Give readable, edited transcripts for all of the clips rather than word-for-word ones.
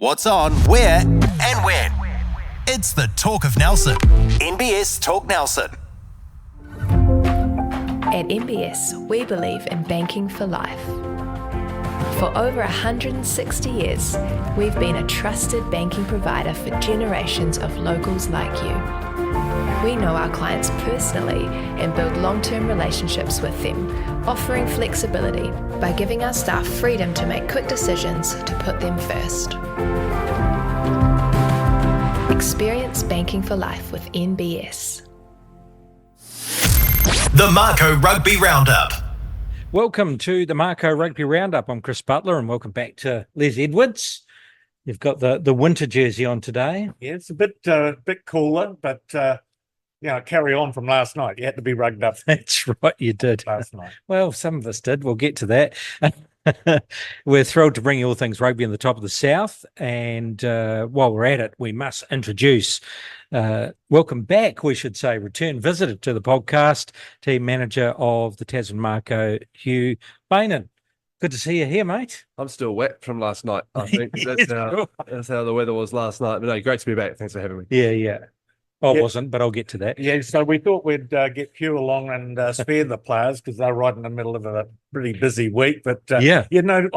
What's on, where, and when. It's the Talk of Nelson. NBS Talk Nelson. At NBS, we believe in banking for life. For over 160 years, we've been a trusted banking provider for generations of locals like you. We know our clients personally and build long-term relationships with them, offering flexibility by giving our staff freedom to make quick decisions to put them first. Experience banking for life with NBS. The Mako Rugby Roundup. Welcome to the Mako Rugby Roundup. I'm Chris Butler and welcome back to Les Edwards. You've got the winter jersey on today. Yeah, it's a bit cooler, but carry on from last night. You had to be rugged up. That's right, you did. Last night. Well, some of us did. We'll get to that. We're thrilled to bring you all things rugby in the top of the South. And while we're at it, we must introduce, welcome back, we should say, return visitor to the podcast, team manager of the Tasman Mako, Huw Beynon. Good to see you here, mate. I'm still wet from last night. I think that's how the weather was last night. But no, great to be back. Thanks for having me. Yeah. I wasn't, but I'll get to that. Yeah, so we thought we'd get Huw along and spare the players because they're right in the middle of a pretty busy week. But, I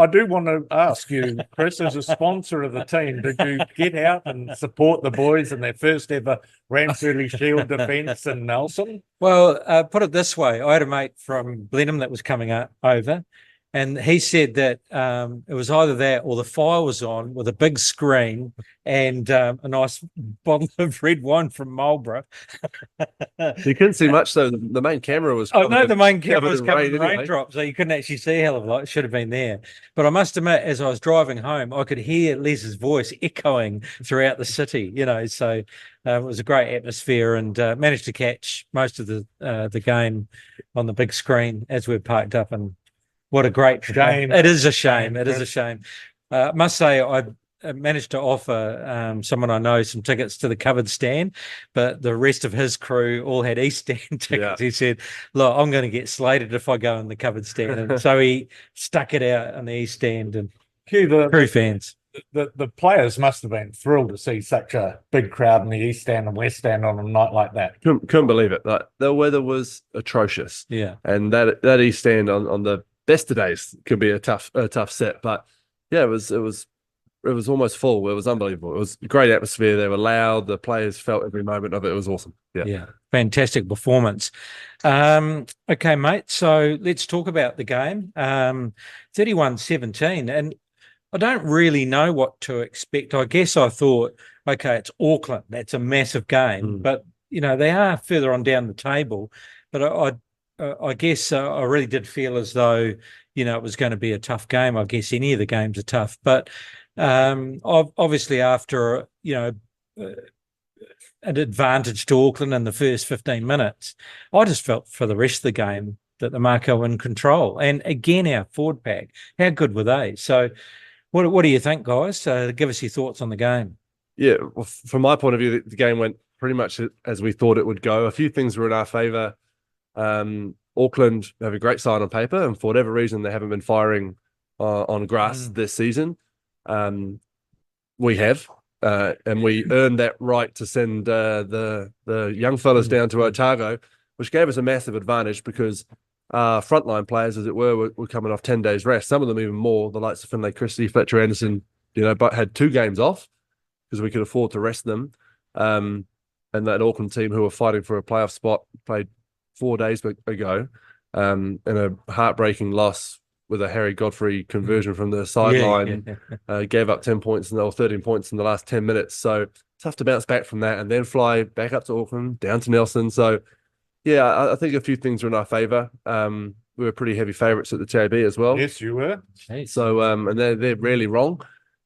do want to ask you, Chris, as a sponsor of the team, did you get out and support the boys in their first ever Ranfurly Shield Defence in Nelson? Well, put it this way. I had a mate from Blenheim that was coming over. And he said that it was either that or the fire was on with a big screen and a nice bottle of red wine from Marlborough. You couldn't see much, though. The main camera was covered. The main camera was covered in anyway. raindrops, so you couldn't actually see a hell of a lot. It should have been there. But I must admit, as I was driving home, I could hear Les's voice echoing throughout the city, so it was a great atmosphere and managed to catch most of the game on the big screen as we parked up. And what a great shame. It is a shame. It is a shame. I must say, I managed to offer someone I know some tickets to the covered stand, but the rest of his crew all had East Stand tickets. Yeah. He said, look, I'm going to get slated if I go in the covered stand. And so he stuck it out on the East Stand. And true fans. The players must have been thrilled to see such a big crowd in the East Stand and West Stand on a night like that. Couldn't believe it. Like, the weather was atrocious. Yeah. And that East Stand on the best of days could be a tough set, but yeah, it was almost full. It was unbelievable. It was a great atmosphere. They were loud. The players felt every moment of it. It was awesome. Yeah. Fantastic performance. Okay, mate. So let's talk about the game. 31-17, and I don't really know what to expect. I guess I thought, okay, it's Auckland. That's a massive game, but they are further on down the table. But I guess I really did feel as though, it was going to be a tough game. I guess any of the games are tough. But obviously after, an advantage to Auckland in the first 15 minutes, I just felt for the rest of the game that the Mako were in control. And again, our forward pack, how good were they? So what do you think, guys? Give us your thoughts on the game. Yeah, well, from my point of view, the game went pretty much as we thought it would go. A few things were in our favour. Auckland have a great side on paper, and for whatever reason, they haven't been firing on grass this season. We have, and we earned that right to send the young fellas down to Otago, which gave us a massive advantage because frontline players, as it were coming off 10 days rest. Some of them even more. The likes of Finlay Christie, Fletcher Anderson, but had 2 games off because we could afford to rest them. And that Auckland team who were fighting for a playoff spot played 4 days ago, in a heartbreaking loss with a Harry Godfrey conversion from the sideline, gave up 10 points or 13 points in the last 10 minutes. So tough to bounce back from that and then fly back up to Auckland, down to Nelson. So, yeah, I think a few things were in our favour. We were pretty heavy favourites at the TAB as well. Yes, you were. So, and they're really wrong,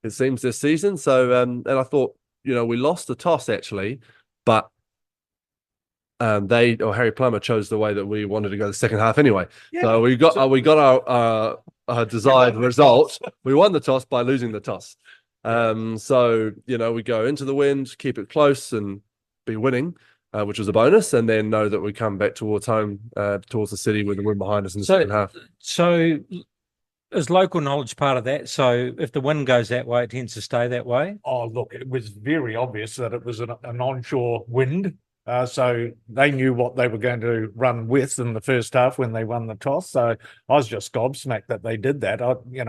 it seems, this season. So, and I thought, we lost the toss actually, but Harry Plummer chose the way that we wanted to go the second half anyway. Yeah. So we got our desired result. We won the toss by losing the toss. So we go into the wind, keep it close, and be winning, which was a bonus, and then know that we come back towards home, towards the city with the wind behind us in the second half. So is local knowledge part of that? So if the wind goes that way, it tends to stay that way? Oh, look, it was very obvious that it was an onshore wind. So they knew what they were going to run with in the first half when they won the toss. So I was just gobsmacked that they did that.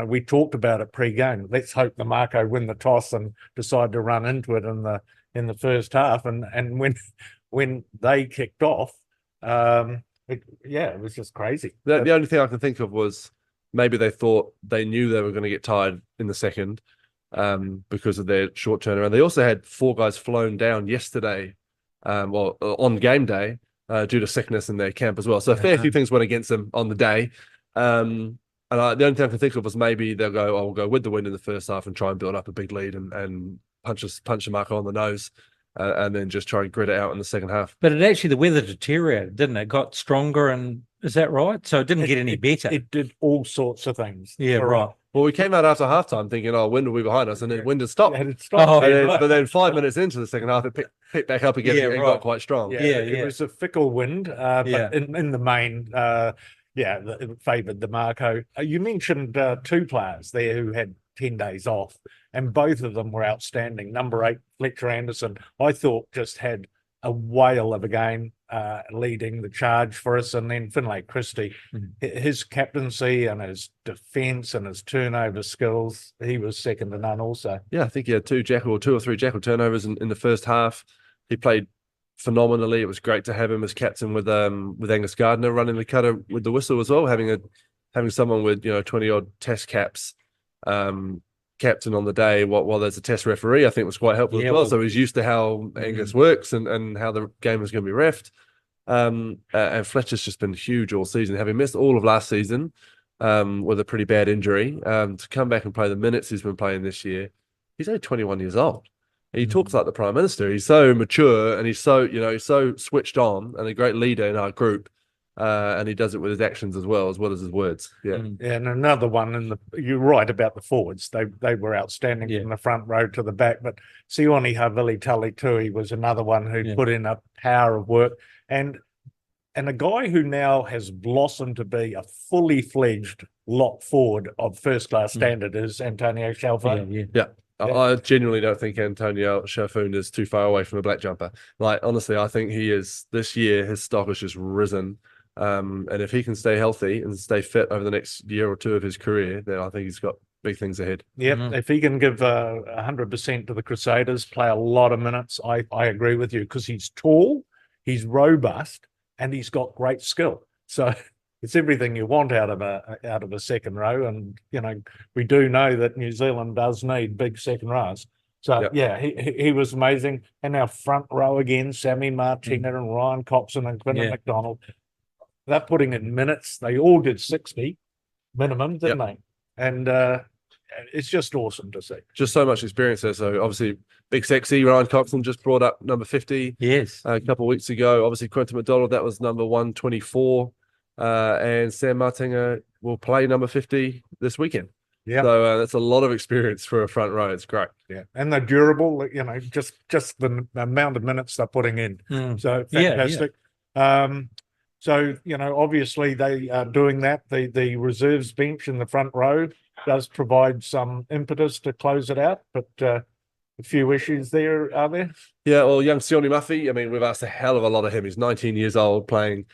We talked about it pre-game. Let's hope the Mako win the toss and decide to run into it in the first half. And when they kicked off, it was just crazy. The only thing I can think of was maybe they thought they knew they were going to get tired in the second because of their short turnaround. They also had 4 guys flown down yesterday. On game day due to sickness in their camp as well. So a fair few things went against them on the day. And the only thing I can think of was maybe they'll go, we'll go with the wind in the first half and try and build up a big lead and punch a Mako on the nose and then just try and grit it out in the second half. But the weather deteriorated, didn't it? It got stronger, and is that right? So it didn't get any better. It did all sorts of things. Yeah, right. Well, we came out after halftime thinking, wind will be behind us, and then wind had stopped. It stopped. But then 5 minutes into the second half, it picked back up again and got quite strong. It was a fickle wind, but in the main, it favoured the Mako. You mentioned 2 players there who had 10 days off, and both of them were outstanding. Number 8, Fletcher Anderson, I thought just had a whale of a game leading the charge for us. And then Finlay Christie, his captaincy and his defence and his turnover skills, he was second to none also. Yeah, I think he had 2 or 3 Jackal turnovers in the first half. He played phenomenally. It was great to have him as captain with Angus Gardner running the cutter with the whistle as well, having someone with 20-odd test caps captain on the day while there's a test referee, I think was quite helpful as well. So he's used to how Angus works and how the game is going to be reffed. And Fletcher's just been huge all season, having missed all of last season with a pretty bad injury. To come back and play the minutes he's been playing this year, he's only 21 years old. He talks like the Prime Minister. He's so mature and he's so switched on and a great leader in our group. And he does it with his actions as well as his words. Yeah. And another one you're right about the forwards. They were outstanding from the front row to the back. But Sione Havili Talitui was another one who put in a power of work. And a guy who now has blossomed to be a fully fledged lock forward of first class standard is Antonio Chalfont. Yeah. I genuinely don't think Antonio Chalfont is too far away from a black jumper. Like, honestly, I think he is. This year, his stock has just risen. And if he can stay healthy and stay fit over the next year or 2 of his career, then I think he's got big things ahead. Yep. If he can give 100% to the Crusaders, play a lot of minutes, I agree with you, because he's tall, he's robust, and he's got great skill. So it's everything you want out of a second row. And we do know that New Zealand does need big second rows. So he was amazing. And our front row again, Sammy Martina and Ryan Coxon and Quinton McDonald. They're putting in minutes. They all did 60 minimum, didn't they? And it's just awesome to see. Just so much experience there. So obviously, big sexy Ryan Coxon just brought up number 50. Yes, a couple of weeks ago. Obviously, Quinton McDonald, that was number 124, and Sam Martinga will play number 50 this weekend. Yeah, so that's a lot of experience for a front row. It's great. Yeah, and they're durable. Just the amount of minutes they're putting in. So fantastic. So, obviously they are doing that. The reserves bench in the front row does provide some impetus to close it out, but a few issues there, are there? Yeah, well, young Sione Muffy, we've asked a hell of a lot of him. He's 19 years old playing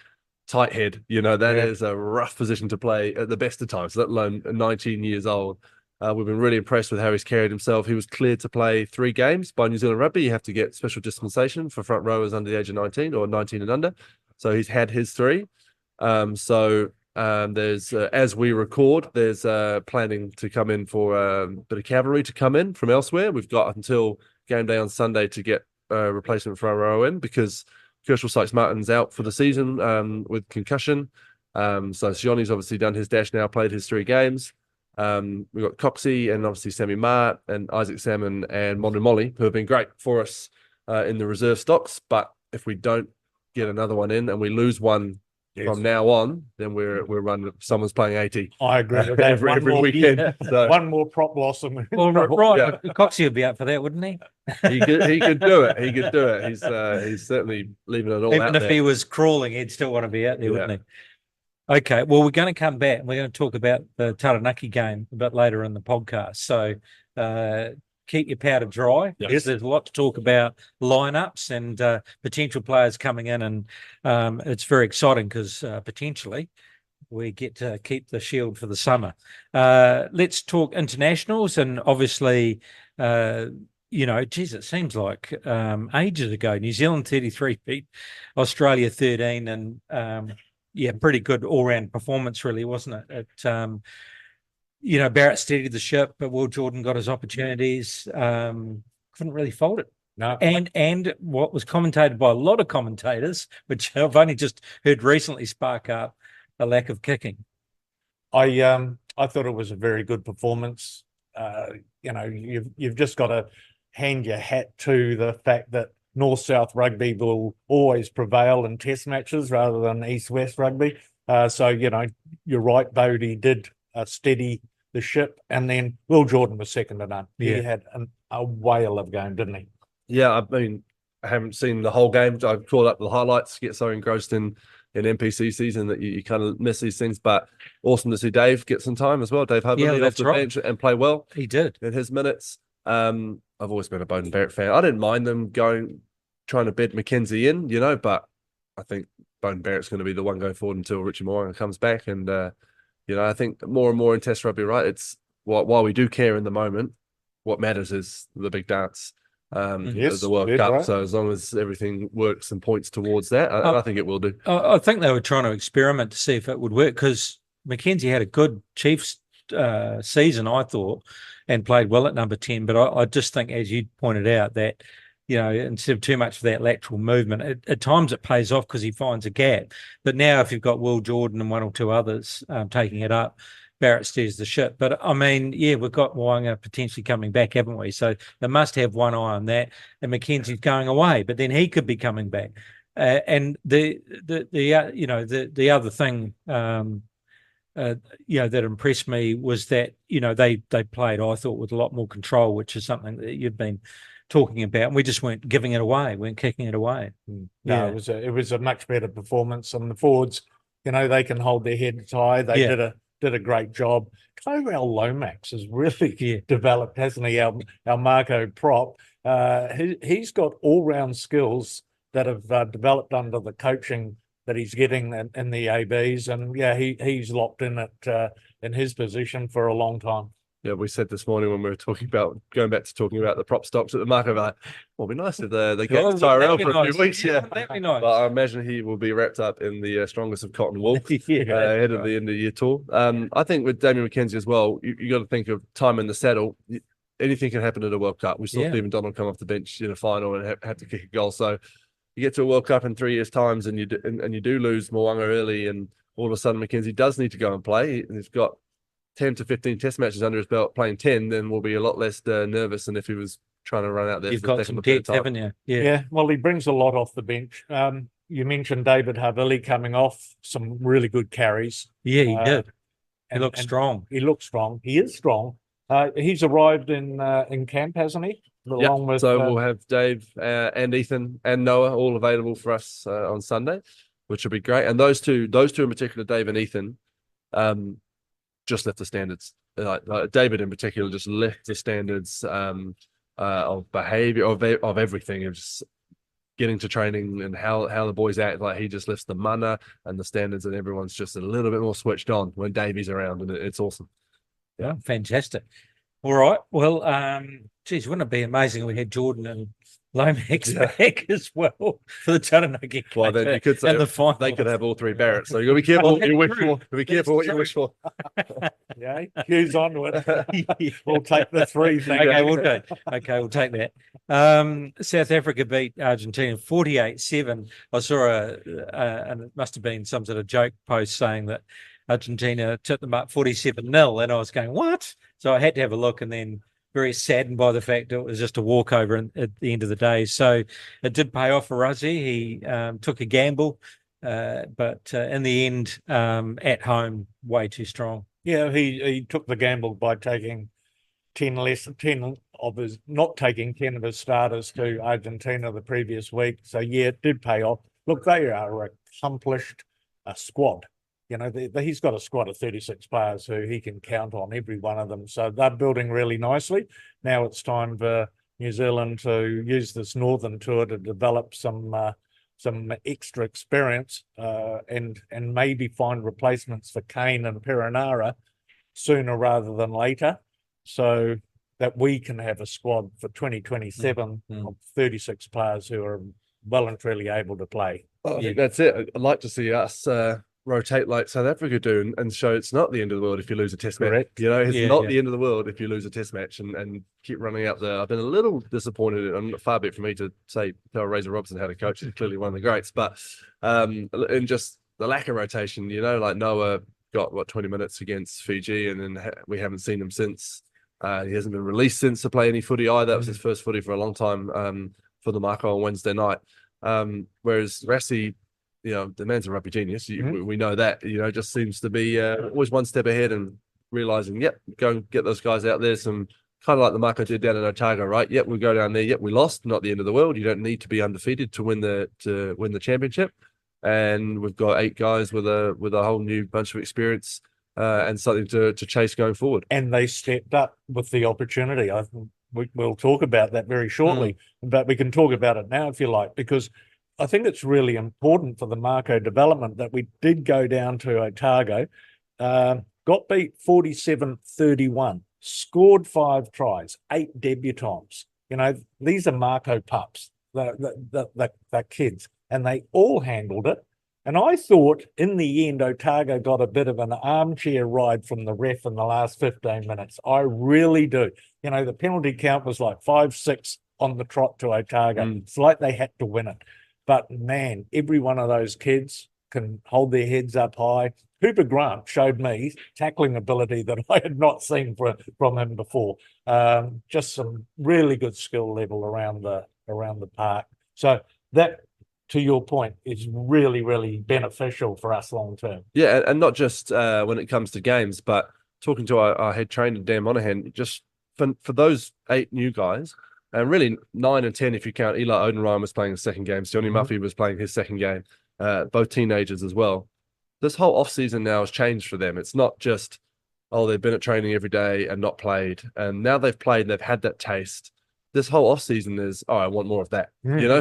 tight head. That is a rough position to play at the best of times, let alone 19 years old. We've been really impressed with how he's carried himself. He was cleared to play 3 games by New Zealand Rugby. You have to get special dispensation for front rowers under the age of 19 or 19 and under. So he's had his 3. There's, as we record, there's planning to come in for a bit of cavalry to come in from elsewhere. We've got until game day on Sunday to get a replacement for our row in, because Kershaw Sykes-Martin's out for the season with concussion. So Sione's obviously done his dash now, played his 3 games. We've got Coxie and obviously Sammy Mart and Isaac Salmon and Mondu Molly, who have been great for us in the reserve stocks. But if we don't get another one in and we lose one from now on, then we're running. Someone's playing 80. I agree with that. every weekend. Yeah. So. One more prop blossom. Well, right, Coxie would be up for that, wouldn't he? He could do it. He could do it. He's certainly leaving it all out there. Even if he was crawling, he'd still want to be out there, wouldn't he? Okay, well, we're going to come back and we're going to talk about the Taranaki game a bit later in the podcast. So keep your powder dry. Yes. There's a lot to talk about, lineups and potential players coming in, and it's very exciting because potentially we get to keep the Shield for the summer. Let's talk internationals, and obviously, it seems like ages ago, New Zealand 33 beat Australia 13, and pretty good all-round performance, really, wasn't it? Barrett steadied the ship, but Will Jordan got his opportunities. Couldn't really fold it. No. And what was commentated by a lot of commentators, which I've only just heard recently spark up, a lack of kicking. I thought it was a very good performance. You've just got to hang your hat to the fact that North-South rugby will always prevail in test matches rather than East-West rugby. So you're right, Bodie did steady the ship, and then Will Jordan was second to none. Yeah. He had a whale of a game, didn't he? Yeah, I mean, I haven't seen the whole game. I crawled up the highlights, get so engrossed in NPC season that you kind of miss these things. But awesome to see Dave get some time as well. Dave Hubbard off the bench and play well. He did in his minutes. I've always been a Beauden Barrett fan. I didn't mind them trying to bed Mackenzie in, but I think Beauden Barrett's going to be the one going forward until Richie Mo'unga comes back. And I think more and more in Test rugby, right? It's while we do care in the moment, what matters is the big dance. The World Cup. Right. So as long as everything works and points towards that, I think it will do. I think they were trying to experiment to see if it would work, because Mackenzie had a good Chiefs season, I thought, and played well at number 10. But I just think, as you pointed out, that instead of too much of that lateral movement, at times it pays off because he finds a gap. But now, if you've got Will Jordan and one or two others taking it up, Barrett steers the ship. But I mean, we've got Mo'unga potentially coming back, haven't we? So they must have one eye on that. And Mackenzie's going away, but then he could be coming back. And the other thing that impressed me was that they played, I thought, with a lot more control, which is something that you've been talking about, and we just weren't giving it away, weren't kicking it away. No, it was a much better performance. And the forwards, they can hold their heads high. They did a great job. Kyrell Lomax has really developed, hasn't he? Our Mako prop. He's got all-round skills that have developed under the coaching that he's getting in the ABs, and he's locked in in his position for a long time. Yeah, we said this morning when we were talking about the prop stocks at the market, well, it'd be nice if they get Tyrell for a few weeks. Yeah, that'd be nice. But I imagine he will be wrapped up in the strongest of cotton wool ahead of the end of the year tour. I think with Damien McKenzie as well, you got to think of time in the saddle. Anything can happen at a World Cup. We saw Stephen Donald come off the bench in a final and have to kick a goal. So you get to a World Cup in 3 years' times, and you do lose Mo'unga early, and all of a sudden McKenzie does need to go and play. He's got 10 to 15 test matches under his belt, playing 10, then we'll be a lot less nervous than if he was trying to run out there. You've got some depth, haven't you? Yeah. Well, he brings a lot off the bench. You mentioned David Havili coming off some really good carries. Yeah, he did. He looks strong. He looks strong. He is strong. He's arrived in camp, hasn't he? Along with, so we'll have Dave and Ethan and Noah all available for us on Sunday, which will be great. And those two in particular, Dave and Ethan, just left the standards. Like David in particular just left the standards of behavior, of everything, of just getting to training and how the boys act. Like he just lifts the mana and the standards, and everyone's just a little bit more switched on when Davey's around, and it's awesome. Yeah, fantastic. All right. Well, wouldn't it be amazing if we had Jordan and Lomax back as well for the Taranaki? Well, then you could say they could have all three Barretts. So you got to be careful what you wish for. Be careful what you wish for. Yeah, Hugh's on to it. We'll take the three. We'll take that. South Africa beat Argentina 48-7. I saw and it must have been some sort of joke post saying that Argentina took them up 47-0, and I was going, what? So I had to have a look, and then very saddened by the fact it was just a walkover at the end of the day. So it did pay off for Rusty. He took a gamble, but in the end, at home, way too strong. Yeah, he took the gamble by taking 10 of his starters to Argentina the previous week. So yeah, it did pay off. Look, they are accomplished squad. he's got a squad of 36 players who he can count on, every one of them. So they're building really nicely. Now it's time for New Zealand to use this Northern Tour to develop some extra experience and maybe find replacements for Kane and Perenara sooner rather than later, so that we can have a squad for 2027 of 36 players who are well and truly able to play. I think that's it. I'd like to see us rotate like South Africa do and show it's not the end of the world if you lose a test match. It's not the end of the world if you lose a test match and keep running out there. I've been a little disappointed, and far be it for me to tell Razor Robson how to coach. He's clearly one of the greats, but and just the lack of rotation, like Noah got 20 minutes against Fiji, and then we haven't seen him since. He hasn't been released since to play any footy either. That was his first footy for a long time for the Mako on Wednesday night. Whereas Rassie, the man's a rugby genius. We know that. Just seems to be always one step ahead and realizing, go and get those guys out there. Some kind of like the Mako did down in Otago, right? We'll go down there. We lost. Not the end of the world. You don't need to be undefeated to win the championship. And we've got 8 guys with a whole new bunch of experience and something to chase going forward. And they stepped up with the opportunity. I think we'll talk about that very shortly, but we can talk about it now if you like, because I think it's really important for the Mako development that we did go down to Otago, got beat 47-31, scored 5 tries, 8 debutants. These are Mako pups, the kids, and they all handled it. And I thought in the end, Otago got a bit of an armchair ride from the ref in the last 15 minutes. I really do. The penalty count was like 5-6 on the trot to Otago. It's like they had to win it. But man, every one of those kids can hold their heads up high. Cooper Grant showed me tackling ability that I had not seen from him before. Just some really good skill level around the park. So that, to your point, is really, really beneficial for us long term. Yeah, and not just when it comes to games, but talking to our head trainer, Dan Monaghan, just for those 8 new guys, and really 9 and 10 if you count. Eli Odenryan was playing his second game. Johnny Muffy was playing his second game, both teenagers as well. This whole off-season now has changed for them. It's not just, they've been at training every day and not played. And now they've played and they've had that taste. This whole off-season is, I want more of that.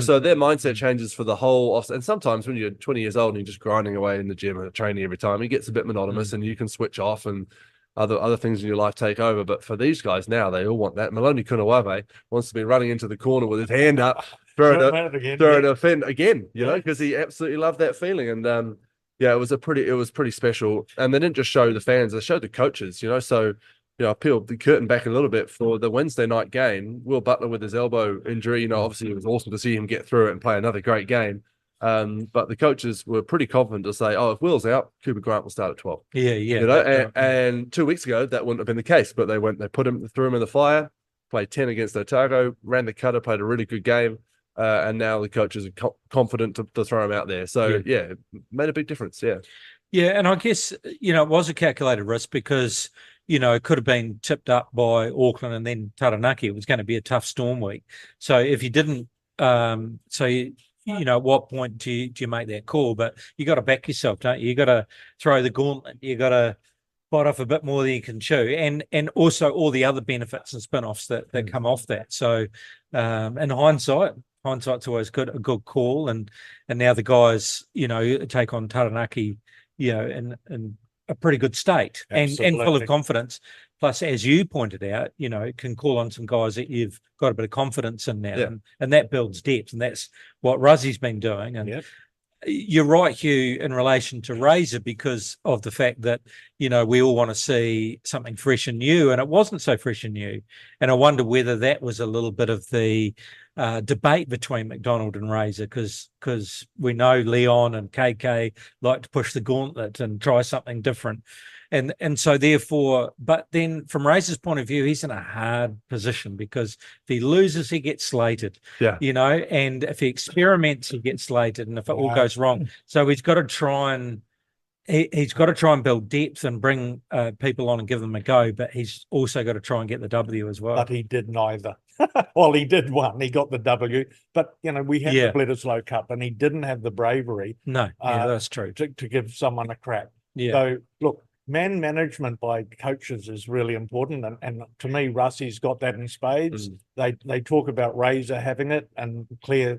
So their mindset changes for the whole off. And sometimes when you're 20 years old and you're just grinding away in the gym and training every time, it gets a bit monotonous and you can switch off and other things in your life take over. But for these guys now, they all want that. Maloney Kunawabe wants to be running into the corner with his hand up, throwing a fin again, because he absolutely loved that feeling. And it was pretty special. And they didn't just show the fans, they showed the coaches, so I peeled the curtain back a little bit for the Wednesday night game. Will Butler with his elbow injury, obviously it was awesome to see him get through it and play another great game. But the coaches were pretty confident to say, if Will's out, Cooper Grant will start at 12. And 2 weeks ago, that wouldn't have been the case, but they threw him in the fire, played 10 against Otago, ran the cutter, played a really good game. And now the coaches are confident to throw him out there. So, it made a big difference. Yeah. Yeah. And I guess, it was a calculated risk because, it could have been tipped up by Auckland and then Taranaki. It was going to be a tough storm week. So if you didn't, at what point do you make that call? But you got to back yourself, don't you? You got to throw the gauntlet. You got to bite off a bit more than you can chew, and also all the other benefits and spin-offs that come off that. So, in hindsight's always a good call, and now the guys, take on Taranaki, in a pretty good state and full of confidence. Plus, as you pointed out, can call on some guys that you've got a bit of confidence in now, and that builds depth, and that's what Ruzzie's been doing. And you're right, Huw, in relation to Razor, because of the fact that, we all want to see something fresh and new, and it wasn't so fresh and new. And I wonder whether that was a little bit of the debate between McDonald and Razor, because we know Leon and KK like to push the gauntlet and try something different. And so therefore, but then from Razor's point of view, he's in a hard position because if he loses, he gets slated, and if he experiments, he gets slated, and if it all goes wrong. So he's got to try and build depth and bring people on and give them a go, but he's also got to try and get the W as well. But he did neither. Well, he did one. He got the W, but we had the Bledisloe Cup, and he didn't have the bravery. No, that's true. To give someone a crack. Yeah. So look, man management by coaches is really important, and to me, Russie's got that in spades. They talk about Razor having it, and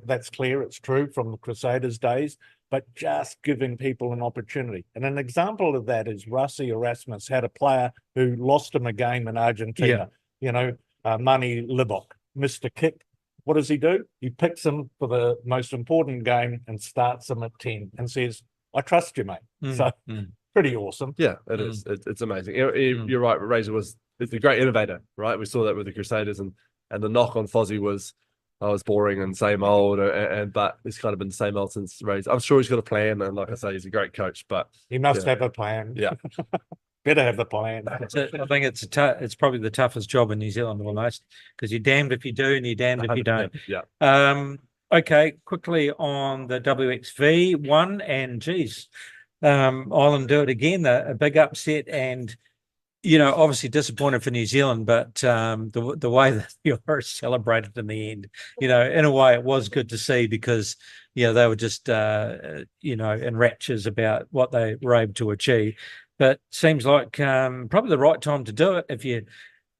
that's clear, it's true from the Crusaders days, but just giving people an opportunity. And an example of that is Russie Erasmus had a player who lost him a game in Argentina. Mani Libok missed a kick. What does he do? He picks him for the most important game and starts him at 10 and says, I trust you, mate. So pretty awesome. Yeah, it is. It's amazing. You're right. Razor is a great innovator, right? We saw that with the Crusaders, and the knock on Fozzie was, I was boring and same old, but it's kind of been the same old since Razor. I'm sure he's got a plan, and like I say, he's a great coach. But he must have a plan. Yeah. Better have the plan. I think it's probably the toughest job in New Zealand almost, because you're damned if you do and you're damned if you don't. Yeah. Okay, quickly on the WXV one, and geez, Ireland do it again. A big upset, and obviously disappointed for New Zealand, but the way that the Irish celebrated in the end, in a way, it was good to see, because they were just in raptures about what they were able to achieve. But seems like probably the right time to do it if you're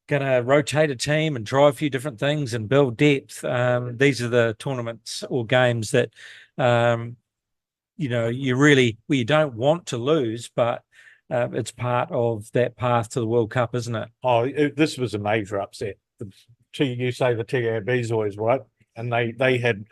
going to rotate a team and try a few different things and build depth. These are the tournaments or games that you don't want to lose, but it's part of that path to the World Cup, isn't it? This was a major upset. You say the TAB's always right, and they had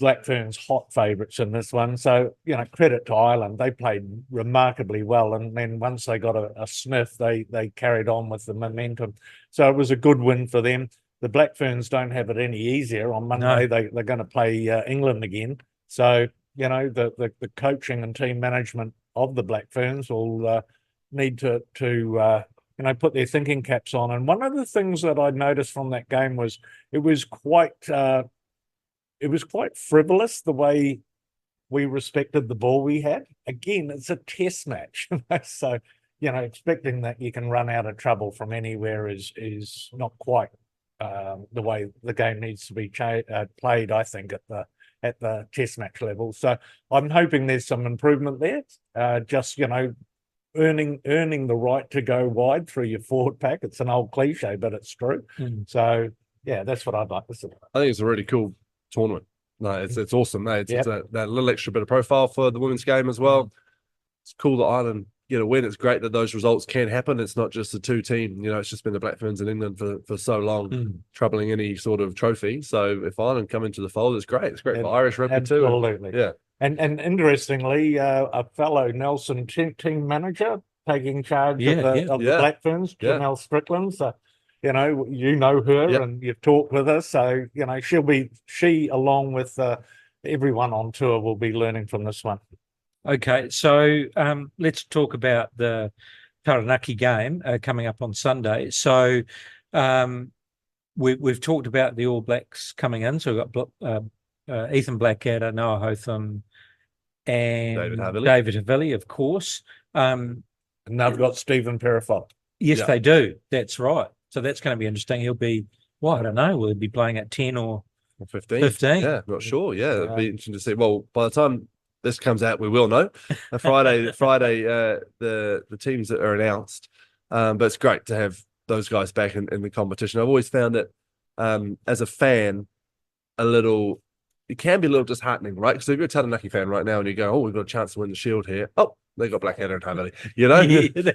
Black Ferns hot favourites in this one. So, credit to Ireland. They played remarkably well. And then once they got a sniff, they carried on with the momentum. So it was a good win for them. The Black Ferns don't have it any easier. On Monday, they're going to play England again. So, the coaching and team management of the Black Ferns will need to put their thinking caps on. And one of the things that I noticed from that game was it was quite frivolous the way we respected the ball we had. Again, it's a test match. So, expecting that you can run out of trouble from anywhere is not quite the way the game needs to be played, I think, at the test match level. So I'm hoping there's some improvement there. Earning the right to go wide through your forward pack. It's an old cliche, but it's true. So, yeah, that's what I'd like to see. I think it's a really cool tournament. No, it's awesome. It's that little extra bit of profile for the women's game as well. It's cool that Ireland get a win. It's great that those results can happen. It's not just the two team. It's just been the Black Ferns in England for so long, troubling any sort of trophy. So if Ireland come into the fold, it's great. It's great for Irish rugby too. Absolutely. Yeah. And interestingly, a fellow Nelson team manager taking charge of the Black Ferns, Janelle Strickland. So, you know her and you've talked with her. So, she along with everyone on tour will be learning from this one. Okay, so let's talk about the Taranaki game coming up on Sunday. So we've talked about the All Blacks coming in. So we've got Ethan Blackadder, Noah Hotham, and David Havili, of course. And they've got Stephen Perifot. Yes, they do. That's right. So that's going to be interesting. He'll be, I don't know, will he be playing at 10 or 15? 15? Yeah, not sure. Yeah, it'll be interesting to see. Well, by the time this comes out, we will know. Friday, the teams that are announced. But it's great to have those guys back in the competition. I've always found it, as a fan, it can be a little disheartening, right? Because if you're a Taranaki fan right now and you go, we've got a chance to win the Shield here. Oh, they got Blackadder and Havili.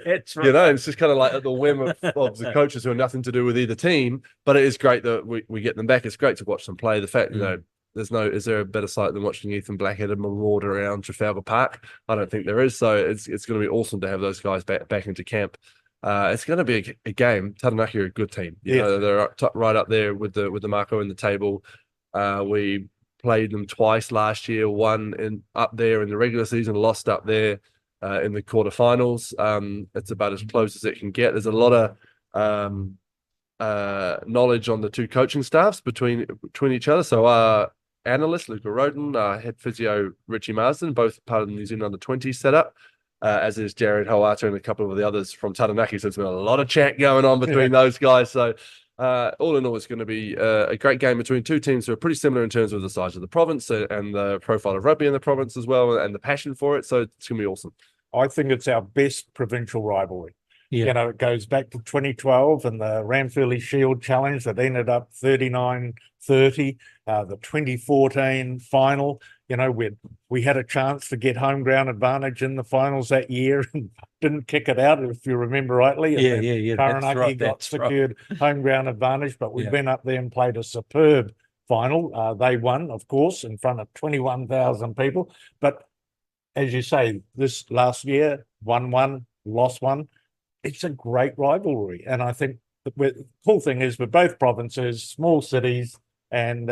That's right. It's just kind of like at the whim of the coaches who have nothing to do with either team. But it is great that we get them back. It's great to watch them play. The fact, is there a better sight than watching Ethan Blackadder maraud around Trafalgar Park? I don't think there is. So it's going to be awesome to have those guys back into camp. It's going to be a game. Taranaki are a good team. They're right up there with the Mako in the table. We played them twice last year. One up there in the regular season, lost up there in the quarterfinals. It's about as close as it can get. There's a lot of knowledge on the two coaching staffs between each other. So our analyst Luca Roden, head physio Richie Marsden, both part of the New Zealand under-20 setup, as is Jared Hoata and a couple of the others from Taranaki. So it's been a lot of chat going on between those guys. So all in all, it's going to be a great game between two teams who are pretty similar in terms of the size of the province and the profile of rugby in the province as well, and the passion for it. So it's going to be awesome. I think it's our best provincial rivalry. Yeah. You know, it goes back to 2012 and the Ranfurly Shield Challenge that ended up 39-30, the 2014 final. You know, we had a chance to get home ground advantage in the finals that year and didn't kick it out, if you remember rightly. Yeah. Taranaki got secured home ground advantage, but we've been up there and played a superb final. They won, of course, in front of 21,000 people. But as you say, this last year, won one, lost one. It's a great rivalry. And I think the cool thing is we're both provinces, small cities, and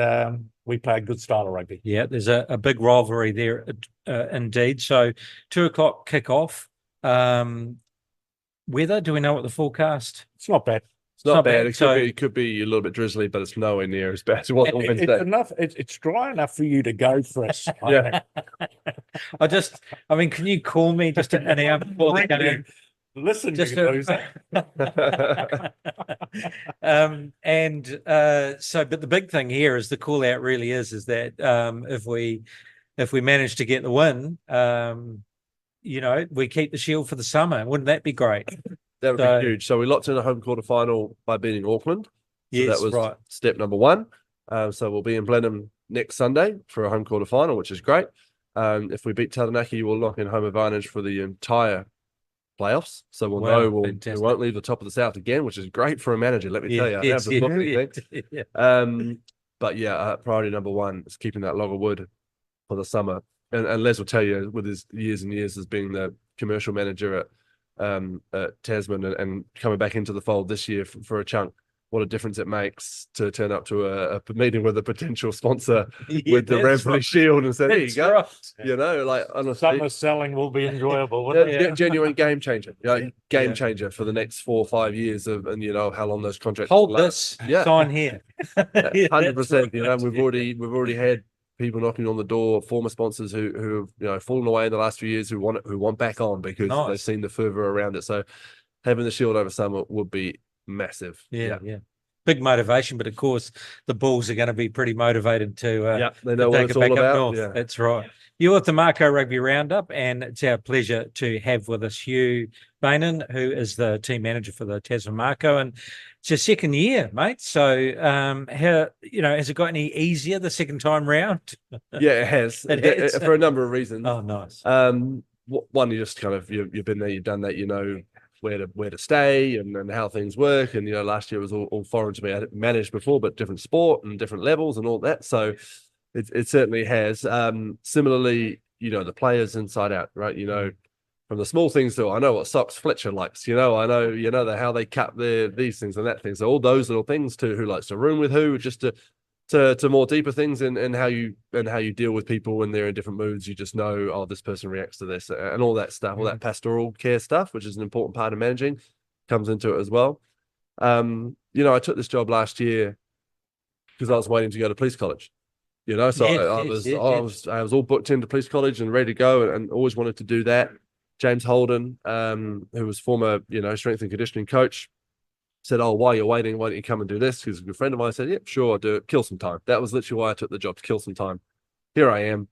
we play a good style of rugby. Yeah, there's a big rivalry there indeed. So 2:00 kick-off. Weather, do we know what the forecast? It's not bad. It's not bad. It could be a little bit drizzly, but it's nowhere near as bad as it was on Wednesday. It's enough. It's dry enough for you to go for us. Yeah. I mean, can you call me just an hour before the game? Listen, Just you loser. But the big thing here is the call out really is that if we manage to get the win, we keep the Shield for the summer. Wouldn't that be great? That would be huge. So we locked in a home quarter final by beating Auckland. So yes, that was right. Step number one. So we'll be in Blenheim next Sunday for a home quarter final, which is great. If we beat Taranaki, we'll lock in home advantage for the entire playoffs. So we'll know we won't leave the top of the South again, which is great for a manager. Let me tell you. But yeah, priority number one is keeping that log of wood for the summer. And Les will tell you, with his years and years as being the commercial manager at Tasman and coming back into the fold this year for a chunk, what a difference it makes to turn up to a meeting with a potential sponsor with the Ranfurly Shield and say, there you go. Right. You know, like honestly, Summer selling will be enjoyable, wouldn't it? Genuine game changer. Game changer for the next 4 or 5 years of how long those contracts hold last. this sign here. 100%. You know, we've already had people knocking on the door, former sponsors who have fallen away in the last few years who want back on because they've seen the fervour around it. So having the Shield over summer would be massive. Yeah. Big motivation, but of course the Bulls are going to be pretty motivated to they know what it's all about. Yeah. That's right. You're with the Mako Rugby Roundup, and it's our pleasure to have with us Huw Beynon, who is the team manager for the Tasman Mako, and it's your second year, mate. So, has it got any easier the second time round? Yeah, it has. For a number of reasons. Oh, nice. One, you just kind of you've been there, you've done that, you know where to stay and how things work. And last year was all foreign to me. I managed before, but different sport and different levels and all that. So it certainly has. Similarly, the players inside out, right? From the small things to I know what socks Fletcher likes. I know how they cut these things and that thing. So all those little things to who likes to room with who, just to more deeper things and how you deal with people when they're in different moods. You just know, oh, this person reacts to this and all that stuff, all that pastoral care stuff, which is an important part of managing, comes into it as well. I took this job last year because I was waiting to go to police college. So I was all booked into police college and ready to go and always wanted to do that. James Holden, who was former, strength and conditioning coach, said, oh, while you're waiting, why don't you come and do this? Because a good friend of mine said, yep, sure, I'll do it. Kill some time. That was literally why I took the job, to kill some time. Here I am,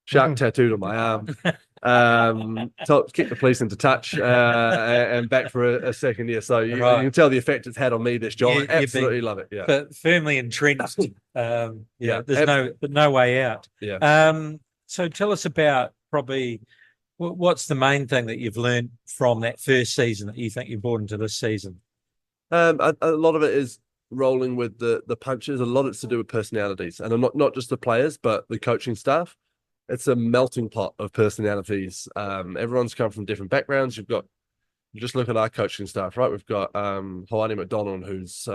shark tattooed on my arm. Kick the police into touch and back for a second year. So you can tell the effect it's had on me, this job. I absolutely love it. Yeah. But firmly entrenched. There's no way out. Yeah. So tell us about probably what's the main thing that you've learned from that first season that you think you brought into this season? A lot of it is rolling with the punches. A lot of it's to do with personalities, and not just the players, but the coaching staff. It's a melting pot of personalities. Everyone's come from different backgrounds. You just look at our coaching staff, right? We've got Hawani McDonald, who's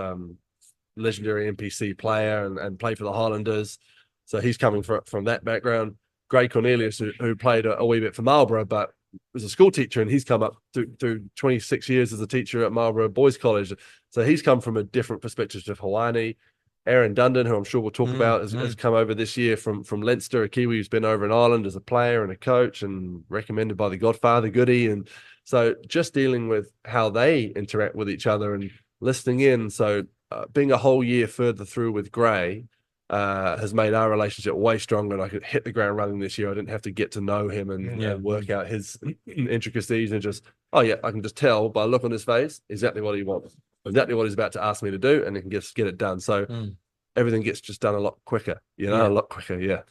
legendary NPC player and played for the Highlanders, so he's coming from that background. Gray Cornelius, who played a wee bit for Marlborough, but was a school teacher, and he's come up through 26 years as a teacher at Marlborough Boys College. So he's come from a different perspective to Hawani. Aaron Dundon, who I'm sure we'll talk about, has come over this year from Leinster, a Kiwi who's been over in Ireland as a player and a coach and recommended by the Godfather Goody. And so just dealing with how they interact with each other and listening in. So being a whole year further through with Gray, has made our relationship way stronger. And I could hit the ground running this year. I didn't have to get to know him and work out his intricacies, and just, I can just tell by a look on his face exactly what he wants, exactly what he's about to ask me to do, and he can just get it done. So everything gets just done a lot quicker, a lot quicker. Yeah.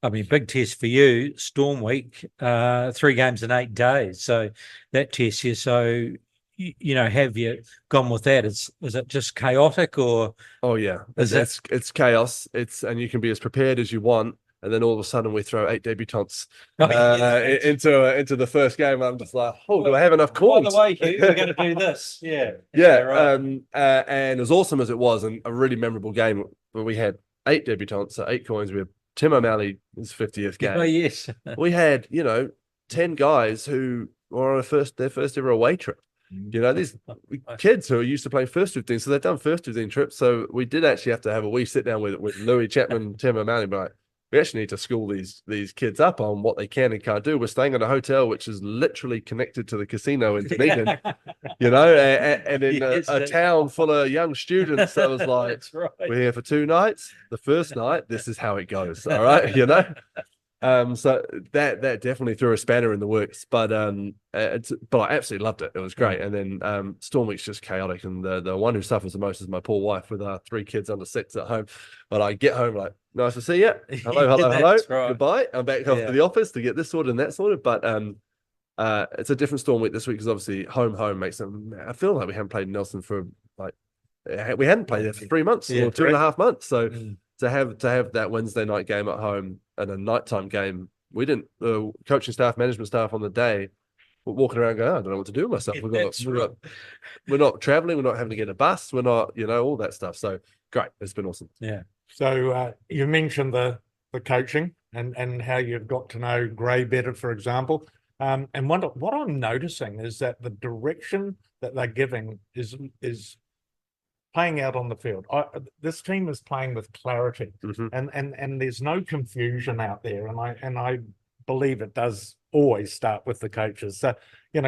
I mean, big test for you, Storm Week, 3 games in 8 days. So that tests you. So, have you gone with that? Is it just chaotic, or? Oh yeah, it's chaos. And you can be as prepared as you want, and then all of a sudden we throw 8 debutants into the first game. And I'm just like, do I have enough calls? By the way, Huw, we're going to do this. Yeah. Right. And as awesome as it was, and a really memorable game where we had 8 debutants, so 8 coins. We had Tim O'Malley, his 50th game. Oh yes. We had 10 guys who were on their first ever away trip. These kids who are used to playing first 15, so they've done first 15 trips. So we did actually have to have a wee sit down with Louis Chapman, Tim O'Malley, but we actually need to school these kids up on what they can and can't do. We're staying at a hotel which is literally connected to the casino in Dunedin, and in a town full of young students. So I was like, right. We're here for 2 nights. The first night, this is how it goes. All right, So that definitely threw a spanner in the works, but I absolutely loved it. It was great. And then Storm Week's just chaotic, and the one who suffers the most is my poor wife with 3 kids under 6 at home. But I get home like, nice to see you. Hello, right. Goodbye. I'm back off to the office to get this sorted and that sorted. But it's a different Storm Week this week, because obviously home makes them. I feel like we haven't played Nelson for we hadn't played there for 3 months or 2.5 months. So. To have that Wednesday night game at home and a nighttime game, we didn't. Coaching staff, management staff on the day were walking around going, I don't know what to do with myself. We're not traveling. We're not having to get a bus. We're not, all that stuff. So great. It's been awesome. Yeah. So you mentioned the coaching and how you've got to know Gray better, for example. And what I'm noticing is that the direction that they're giving is playing out on the field. This team is playing with clarity, and there's no confusion out there. And I believe it does always start with the coaches. So,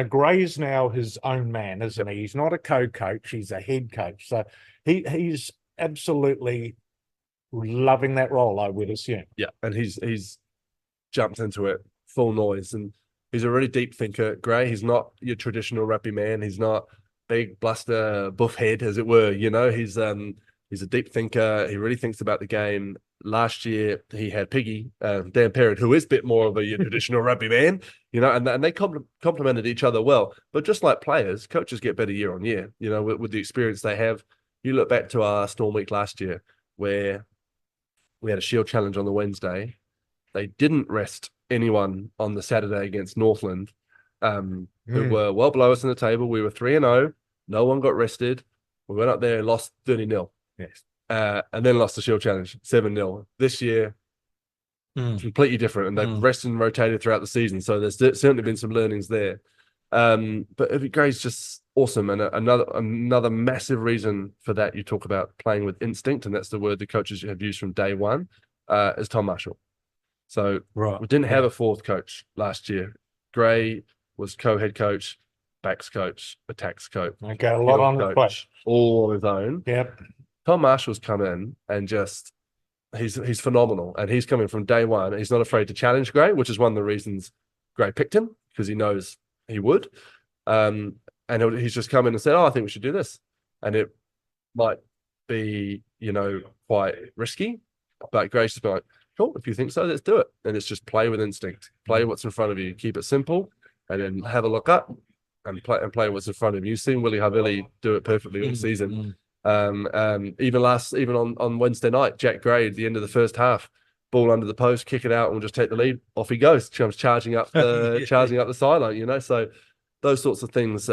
Gray's now his own man, isn't he? He's not a co-coach, he's a head coach. So he's absolutely loving that role, I would assume. Yeah, and he's jumped into it full noise, and he's a really deep thinker, Gray. He's not your traditional rugby man. He's not big bluster buff head, as it were. He's a deep thinker. He really thinks about the game. Last year he had Piggy, Dan Perrin, who is a bit more of a traditional rugby man, and they complemented each other well. But just like players, coaches get better year on year, with the experience they have. You look back to our Storm Week last year, where we had a Shield challenge on the Wednesday. They didn't rest anyone on the Saturday against Northland, who were well below us in the table. We were 3-0. No one got rested. We went up there and lost 30-0. Yes. And then lost the Shield Challenge 7-0. This year, completely different. And they've rested and rotated throughout the season. So there's certainly been some learnings there. But Gray's just awesome. And another massive reason for that, you talk about playing with instinct, and that's the word the coaches have used from day one, is Tom Marshall. So we didn't have a 4th coach last year. Gray was co-head coach, backs coach, attacks coach. Okay, a lot on the plate. All on his own. Yep. Tom Marshall's come in and just he's phenomenal, and he's coming from day one. He's not afraid to challenge Gray, which is one of the reasons Gray picked him, because he knows he would. And he's just come in and said, I think we should do this. And it might be, quite risky, but Gray's just been like, cool, if you think so, let's do it. And it's just play with instinct. Play what's in front of you. Keep it simple, and then have a look up and play what's in front of you. You've seen Willie Havili do it perfectly all season. Even on Wednesday night, Jack Gray at the end of the first half, ball under the post, kick it out, and we'll just take the lead. Off he goes, comes charging up the sideline. So those sorts of things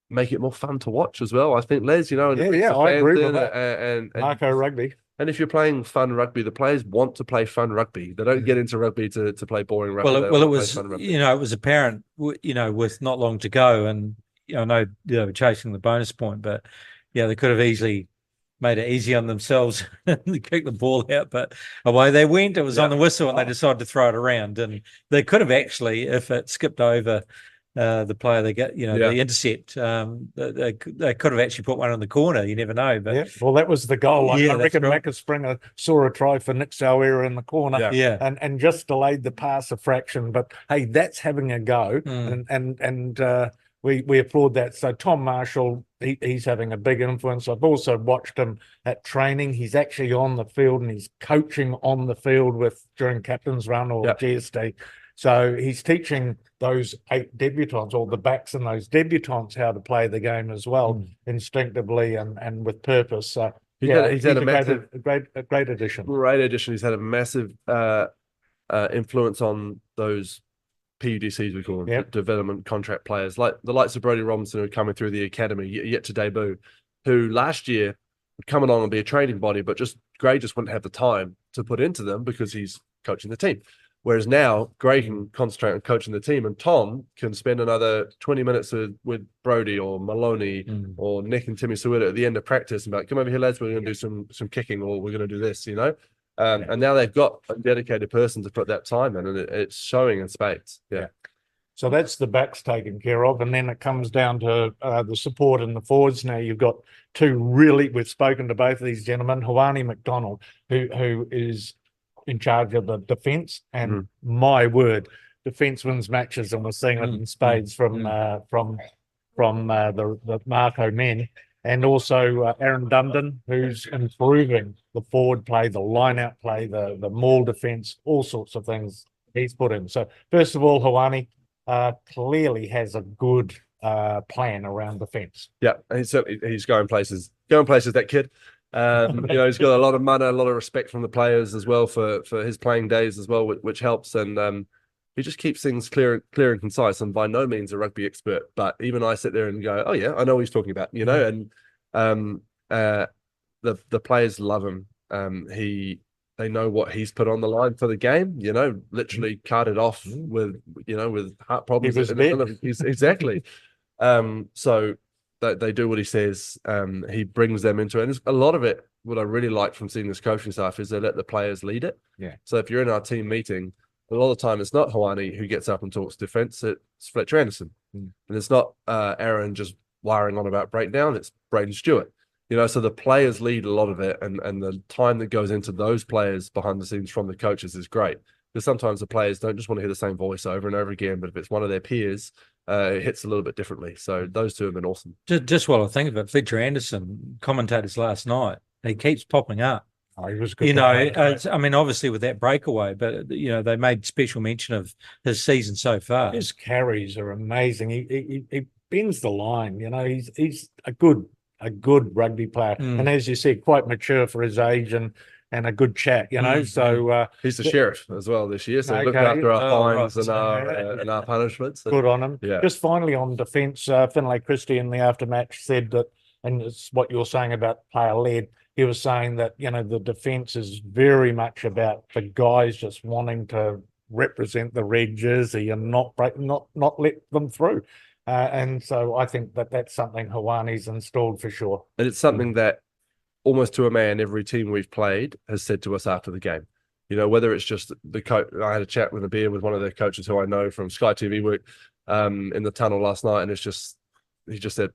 make it more fun to watch as well. I think, Les, I agree with that. And Mako rugby. And if you're playing fun rugby, the players want to play fun rugby. They don't get into rugby to play boring rugby. Well, it was, it was apparent, with not long to go, and I know they were chasing the bonus point, but they could have easily made it easy on themselves and kick the ball out, but away they went. It was on the whistle, and they decided to throw it around, and they could have actually, if it skipped over the player they get, the intercept. They could have actually put one in the corner. You never know. But well, that was the goal. I reckon right. Maka Springer saw a try for Nick Sauera in the corner, and just delayed the pass a fraction. But hey, that's having a go, and we applaud that. So Tom Marshall, he's having a big influence. I've also watched him at training. He's actually on the field and he's coaching on the field during captain's run or GSD. So he's teaching those 8 debutants, or the backs and those debutants, how to play the game as well, instinctively and with purpose. So he's had a great addition. Great addition. He's had a massive influence on those PUDCs, we call them, development contract players, like the likes of Brodie Robinson, who are coming through the academy, yet to debut, who last year would come along and be a training body, but Gray just wouldn't have the time to put into them because he's coaching the team. Whereas now, Gray can concentrate on coaching the team, and Tom can spend another 20 minutes with Brodie or Maloney or Nick and Timmy Suida at the end of practice and be like, come over here, lads, we're going to do some kicking, or we're going to do this, And now they've got a dedicated person to put that time in, and it's showing in spades. Yeah. So that's the backs taken care of, and then it comes down to the support and the forwards. Now you've got we've spoken to both of these gentlemen, Hawani McDonald, who is in charge of the defence, and my word, defence wins matches, and we're seeing it in spades from the Mako men. And also Aaron Dundon, who's improving the forward play, the line-out play, the maul defence, all sorts of things he's put in. So first of all, Hawani clearly has a good plan around defence. Yeah, he's going places. That kid. He's got a lot of money, a lot of respect from the players as well for his playing days as well, which helps. And he just keeps things clear and concise, and by no means a rugby expert. But even I sit there and go, oh yeah, I know what he's talking about, and the players love him. They know what he's put on the line for the game, literally carted off with heart problems. Exactly. So they do what he says. He brings them into it. And a lot of it, what I really like from seeing this coaching staff is they let the players lead it. Yeah. So if you're in our team meeting, a lot of the time it's not Hawani who gets up and talks defence, it's Fletcher Anderson. And it's not Aaron just wiring on about breakdown, it's Braden Stewart. So the players lead a lot of it, and the time that goes into those players behind the scenes from the coaches is great. Because sometimes the players don't just want to hear the same voice over and over again, but if it's one of their peers, it hits a little bit differently. So those two have been awesome. Just while I think of it, Fletcher Anderson, commentators last night, he keeps popping up. Oh, he was good. Obviously with that breakaway, but they made special mention of his season so far. His carries are amazing. He bends the line. He's a good rugby player, and as you said, quite mature for his age and a good chat. So he's the sheriff as well this year, so he looked after our fines and our punishments. Good on him. Yeah. Just finally on defence, Finlay Christie in the aftermatch said that, and it's what you're saying about player led. He was saying that, the defence is very much about the guys just wanting to represent the red jersey and not let them through. And so I think that's something Hawani's installed for sure. And it's something that almost to a man, every team we've played has said to us after the game. Whether it's just the coach. I had a chat with a beer with one of their coaches who I know from Sky TV work in the tunnel last night, and he just said,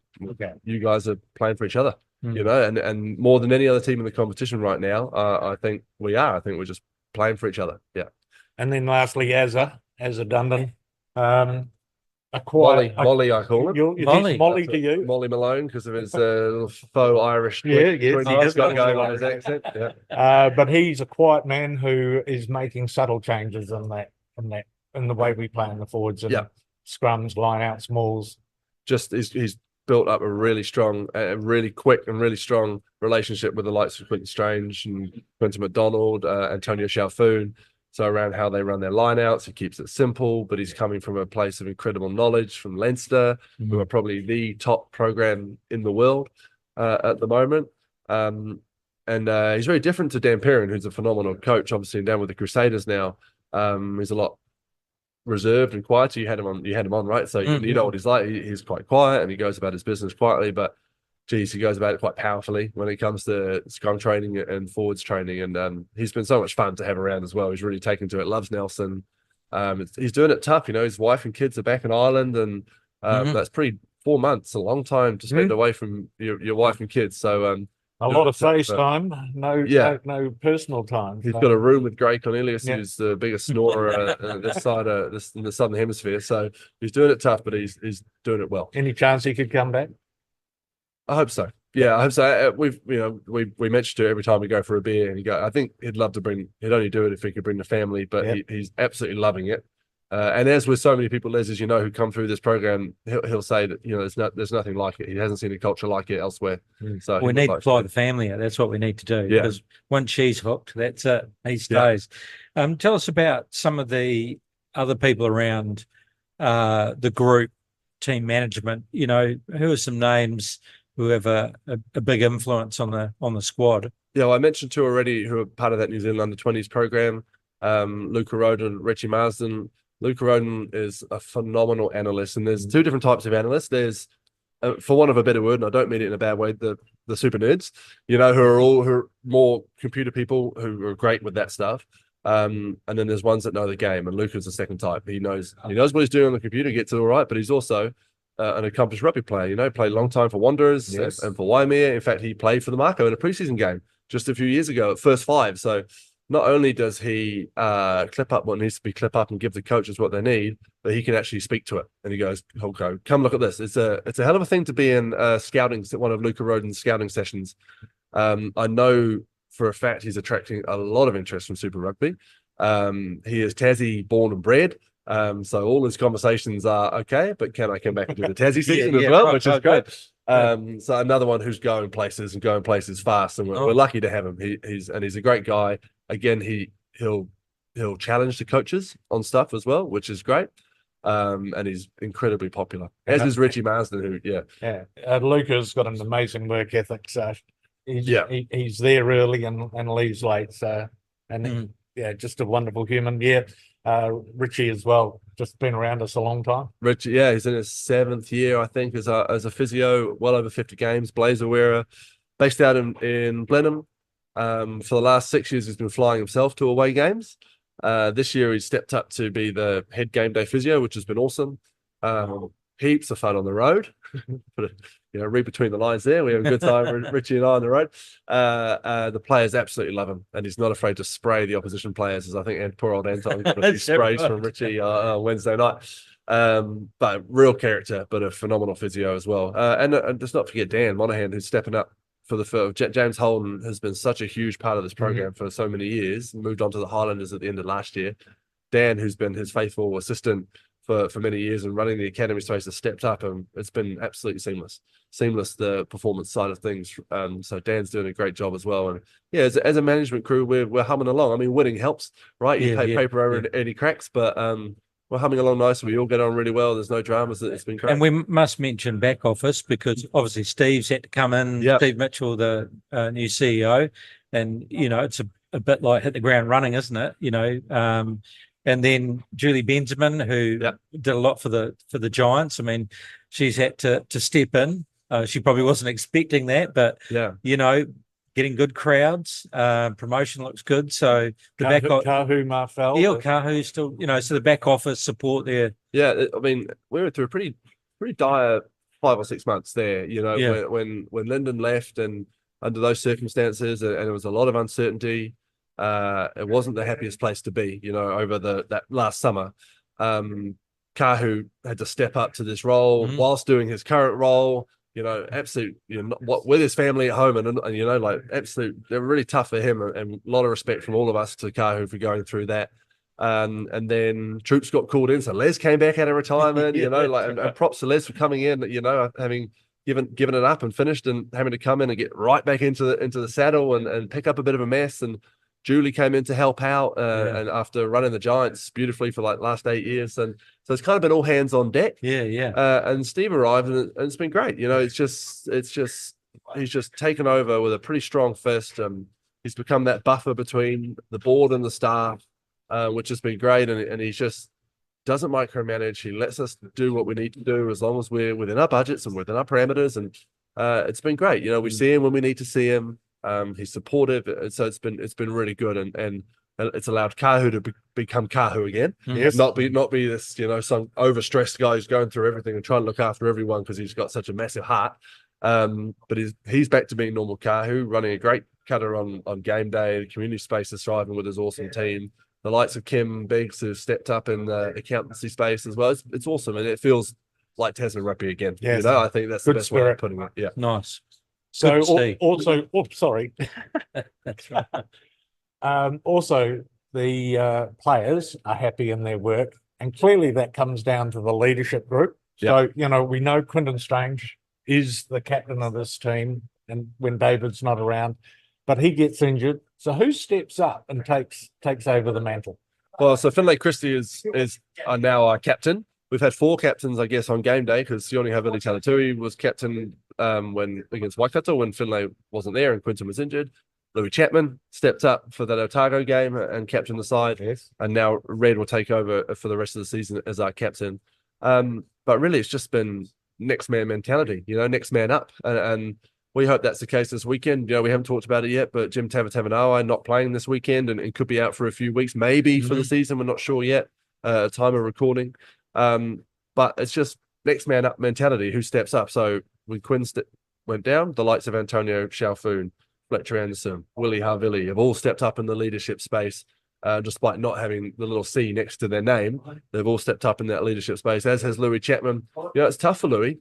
you guys are playing for each other. And more than any other team in the competition right now, I think we are. I think we're just playing for each other. Yeah. And then lastly, Azza Dundon. Molly, I call him. Molly to you. Molly Malone, because of his faux Irish. He's got going on his accent. Yeah. But he's a quiet man who is making subtle changes in the way we play in the forwards and scrums, line-outs, mauls. Just he's built up a really strong, really quick and really strong relationship with the likes of Quentin Strange and Quentin McDonald, Antonio Chalfoun. So around how they run their lineouts, he keeps it simple, but he's coming from a place of incredible knowledge from Leinster, who are probably the top program in the world at the moment. And he's very different to Dan Perrin, who's a phenomenal coach, obviously down with the Crusaders now. He's a lot reserved and quiet. So you had him on, right? So you know what he's like. He's quite quiet and he goes about his business quietly, but he goes about it quite powerfully when it comes to scrum training and forwards training. And he's been so much fun to have around as well. He's really taken to it, loves Nelson, He's doing it tough. His wife and kids are back in Ireland, and that's 4 months, a long time to spend away from your wife and kids. So a lot of FaceTime, no personal time. He's got a room with Gray Cornelius, who's the biggest snorer this side of in the Southern Hemisphere. So he's doing it tough, but he's doing it well. Any chance he could come back? I hope so. Yeah, I hope so. We mentioned it every time we go for a beer, and I think he'd love to bring. He'd only do it if he could bring the family, but he's absolutely loving it. And as with so many people, Les, as you know, who come through this program, he'll say that there's nothing like it. He hasn't seen a culture like it elsewhere. So we need to fly the family out. That's what we need to do. Yeah. Because once she's hooked, that's it. He stays. Yeah. Tell us about some of the other people around the group, team management. Who are some names who have a big influence on the squad? Yeah, well, I mentioned two already who are part of that New Zealand under-20s program. Luca Roden, Richie Marsden. Luca Roden is a phenomenal analyst, and there's two different types of analysts. There's, for want of a better word, and I don't mean it in a bad way, the super nerds, who are more computer people who are great with that stuff. And then there's ones that know the game, and Luca's the second type. He knows what he's doing on the computer, gets it all right, but he's also an accomplished rugby player. Played a long time for Wanderers and for Waimea. In fact, he played for the Mako in a preseason game just a few years ago at first five. So not only does he clip up what needs to be clip up and give the coaches what they need, but he can actually speak to it. And he goes, "Okay, come look at this." It's a hell of a thing to be in scouting, one of Luca Roden's scouting sessions. I know for a fact he's attracting a lot of interest from Super Rugby. He is Tassie born and bred. So all his conversations are, okay, but can I come back and do the Tassie season as well, which is great. So another one who's going places fast, and we're lucky to have him. He's a great guy. Again, he'll challenge the coaches on stuff as well, which is great. And he's incredibly popular, as is Richie Marsden, Luca's got an amazing work ethic. So he's there early and leaves late. So just a wonderful human. Richie as well, just been around us a long time. Richie, he's in his 7th year, I think, as a physio, well over 50 games, blazer wearer, based out in Blenheim. For the last 6 years, he's been flying himself to away games. This year, he's stepped up to be the head game day physio, which has been awesome. Heaps of fun on the road. But read between the lines there. We have a good time, Richie and I, on the road. The players absolutely love him, and he's not afraid to spray the opposition players, as I think poor old Anton got a few sprays from Richie Wednesday night. But real character, but a phenomenal physio as well. And let's not forget Dan Monaghan, who's stepping up for James Holden has been such a huge part of this program for so many years. Moved on to the Highlanders at the end of last year. Dan, who's been his faithful assistant for many years and running the academy space, has stepped up, and it's been absolutely seamless the performance side of things. So Dan's doing a great job as well. And as a management crew, we're humming along. I mean, winning helps, right? You pay paper over any cracks, but we're humming along nicely. We all get on really well. There's no dramas. It's been great. And we must mention back office, because obviously Steve's had to come in. Steve Mitchell, the new CEO, and it's a bit like hit the ground running, isn't it? And then Julie Benjamin, who did a lot for the Giants. I mean, she's had to step in. She probably wasn't expecting that, but getting good crowds. Promotion looks good. So the Huw Marfell. Huw still, so the back office support there. Yeah, I mean, we went through a pretty dire 5 or 6 months there. When Lyndon left, and under those circumstances, and there was a lot of uncertainty. It wasn't the happiest place to be, over that last summer. Huw had to step up to this role whilst doing his current role, absolute, with his family at home, and absolute, they were really tough for him, and a lot of respect from all of us to Huw for going through that. And then troops got called in, so Les came back out of retirement, and props to Les for coming in, having given it up and finished, and having to come in and get right back into the saddle and pick up a bit of a mess. And Julie came in to help out, and after running the Giants beautifully for last 8 years, and so it's kind of been all hands on deck. And Steve arrived, and it's been great. It's just he's just taken over with a pretty strong fist. He's become that buffer between the board and the staff, which has been great. And he just doesn't micromanage. He lets us do what we need to do as long as we're within our budgets and within our parameters. And it's been great. We see him when we need to see him. He's supportive, so it's been really good. And it's allowed Kahu to become Kahu again. Yes. Not be this, some overstressed guy who's going through everything and trying to look after everyone because he's got such a massive heart. But he's back to being normal Kahu, running a great cutter on game day. The community space is thriving with his awesome team. The likes of Kim Biggs, who's stepped up in the accountancy space as well. It's awesome, and it feels like Tasman rugby again. Yes. I think that's the best way of putting it. Yeah, nice. So also, sorry. That's right. Also, the players are happy in their work, and clearly that comes down to the leadership group. So, we know Quinton Strange is the captain of this team, and when David's not around, but he gets injured. So who steps up and takes over the mantle? Well, so Finlay Christie is now our captain. We've had 4 captains, I guess, on game day because Sione Havili Talatui was captain when against Waikato when Finlay wasn't there and Quinton was injured. Louis Chapman stepped up for that Otago game and captained the side. Yes. And now Red will take over for the rest of the season as our captain. But really, it's just been next man mentality, next man up. And we hope that's the case this weekend. We haven't talked about it yet, but Jim Tavatavanawa not playing this weekend and could be out for a few weeks, maybe for the season. We're not sure yet, time of recording. But it's just next man up mentality, who steps up. So when Quinn went down, the likes of Antonio Shalfoon, Fletcher Anderson, Willie Havili have all stepped up in the leadership space. Despite not having the little C next to their name, they've all stepped up in that leadership space, as has Louis Chapman. It's tough for Louis.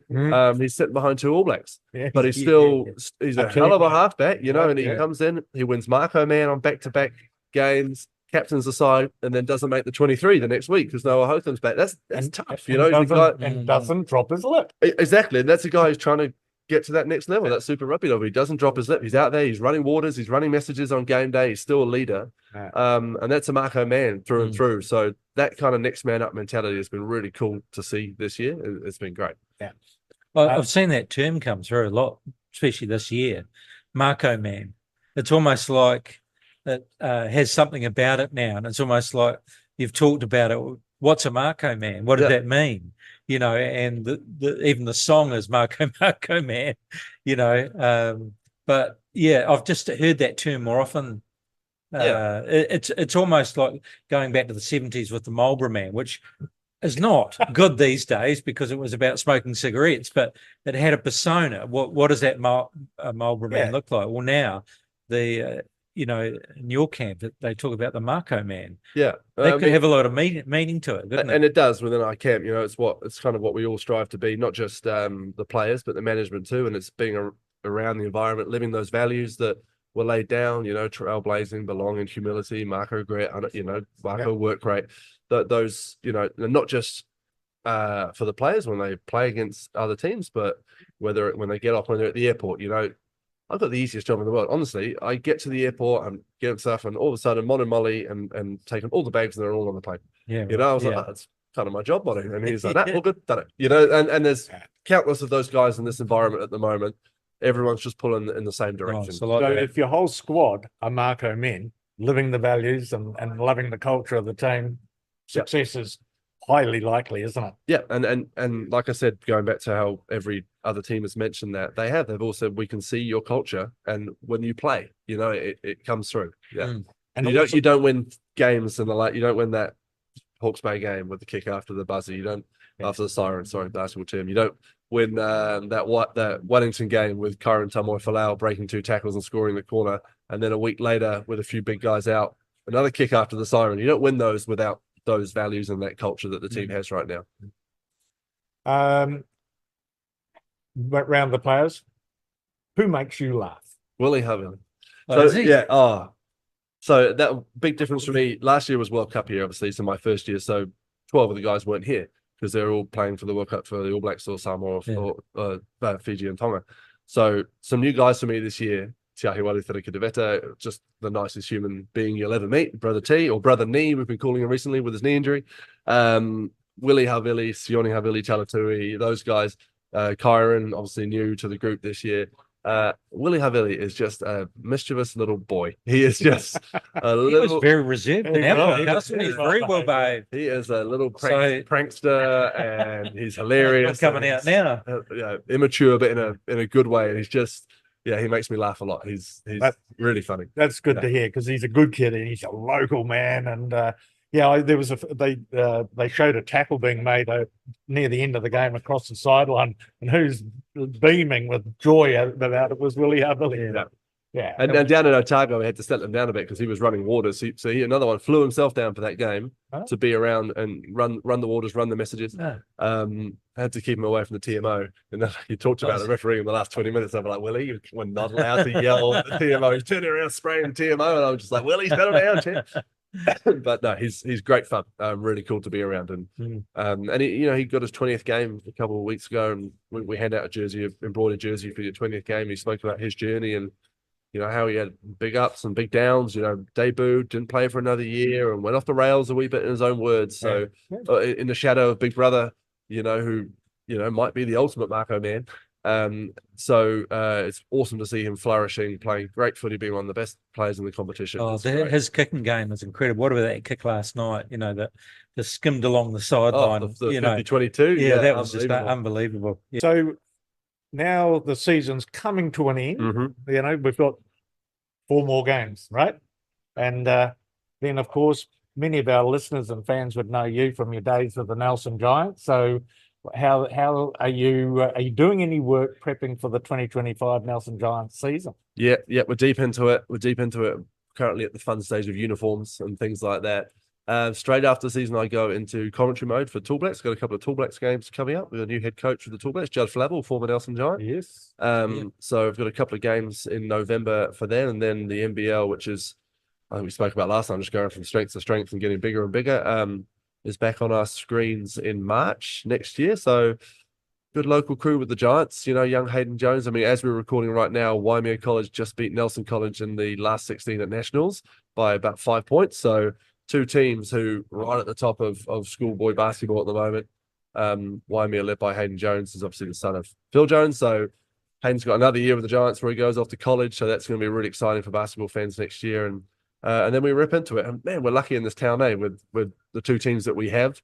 He's sitting behind 2 All Blacks, but he's a hell of a halfback, and he comes in, he wins Mako Man on back-to-back games, captains the side, and then doesn't make the 23 the next week because Noah Hotham's back. That's tough, and doesn't drop his lip. Exactly, and that's a guy who's trying to get to that next level, that Super Rugby level. He doesn't drop his lip. He's out there. He's running waters. He's running messages on game day. He's still a leader. And that's a Mako man through and through. So that kind of next man up mentality has been really cool to see this year. It's been great. Yeah. Well, I've seen that term come through a lot, especially this year. Mako man. It's almost like it has something about it now. And it's almost like you've talked about it. What's a Mako man? What does that mean? And even the song is Mako man, but I've just heard that term more often. It's almost like going back to the 70s with the Marlboro man, which is not good these days because it was about smoking cigarettes, but it had a persona. What does that Marlboro man look like? Well, now in your camp, they talk about the Mako man. Yeah. That could have a lot of meaning to it, doesn't it? And it does within our camp. It's kind of what we all strive to be, not just the players, but the management too. And it's being around the environment, living those values that were laid down, trailblazing, belonging, humility, Mako grit, Mako work rate. Those, not just for the players when they play against other teams, but when they get off, when they're at the airport, I've got the easiest job in the world. Honestly, I get to the airport and get stuff, and all of a sudden, Mon and Molly and taking all the bags and they're all on the plane. Yeah, I was like, that's kind of my job, Molly. And he's like, all good, done it. And there's countless of those guys in this environment at the moment. Everyone's just pulling in the same direction. So if your whole squad are Mako men, living the values and loving the culture of the team, success is highly likely, isn't it? Yeah, and like I said, going back to how every other team has mentioned that they've all said we can see your culture, and when you play, it comes through. Yeah, and you don't win games and you don't win that Hawke's Bay game with the kick after the buzzer. You don't after the siren. Sorry, basketball term. You don't win that Wellington game with Kyron Tamoifalau breaking 2 tackles and scoring the corner, and then a week later with a few big guys out, another kick after the siren. You don't win those without those values and that culture that the team has right now. But round the players, who makes you laugh? Willie Havili. So that big difference for me. Last year was World Cup year, obviously. So my first year, so 12 of the guys weren't here because they're all playing for the World Cup for the All Blacks or Samoa or Fiji and Tonga. So some new guys for me this year. Tiahi Wali Thirikadeveta, just the nicest human being you'll ever meet. Brother T, or Brother Knee, we've been calling him recently with his knee injury. Willie Havili, Sione Havili Talatui, those guys. Kyron, obviously new to the group this year. Willie Havili is just a mischievous little boy. He is just a little... He was very reserved. He's very well behaved. He is a little prankster, and he's hilarious. Coming out now. Immature, but in a good way. And he's Yeah, he makes me laugh a lot. He's really funny. That's good to hear, because he's a good kid and he's a local man. And there was they showed a tackle being made near the end of the game across the sideline, and who's beaming with joy about it was Willie Hubble. Yeah. And down in Otago, we had to settle him down a bit because he was running waters. So he another one flew himself down for that game to be around and run the waters, run the messages. Had to keep him away from the TMO. And then you talked about the referee in the last 20 minutes. I'm like, Willie, you were not allowed to yell at the TMO. He's turning around spraying TMO, and I was just like, Willie, settle down, champ. But no, he's great fun. Really cool to be around. And he got his 20th game a couple of weeks ago, and we hand out a jersey, an embroidered jersey for your 20th game. He spoke about his journey and how he had big ups and big downs, debuted, didn't play for another year, and went off the rails a wee bit in his own words. So in the shadow of Big Brother, who, might be the ultimate Mako man. So it's awesome to see him flourishing, playing great footy, being one of the best players in the competition. His kicking game is incredible. What about that kick last night? That skimmed along the sideline. The 50-22. Yeah, that was just unbelievable. Yeah. So now the season's coming to an end. We've got 4 more games, right? And then, of course, many of our listeners and fans would know you from your days with the Nelson Giants. So how are you doing any work prepping for the 2025 Nelson Giants season? Yeah, we're deep into it. Currently at the fun stage of uniforms and things like that. Straight after the season, I go into commentary mode for Tall Blacks. Got a couple of Tall Blacks games coming up with a new head coach for the Tall Blacks, Judd Flavel, former Nelson Giant. Yes. So I've got a couple of games in November for that, and then the NBL, which is, I think we spoke about last time, just going from strength to strength and getting bigger and bigger, is back on our screens in March next year. So good local crew with the Giants, young Hayden Jones. I mean, as we're recording right now, Waimea College just beat Nelson College in the last 16 at Nationals by about 5 points. So 2 teams who are right at the top of schoolboy basketball at the moment. Waimea, led by Hayden Jones, is obviously the son of Phil Jones. So Hayden's got another year with the Giants where he goes off to college. So that's going to be really exciting for basketball fans next year. And then we rip into it. And man, we're lucky in this town, with the 2 teams that we have,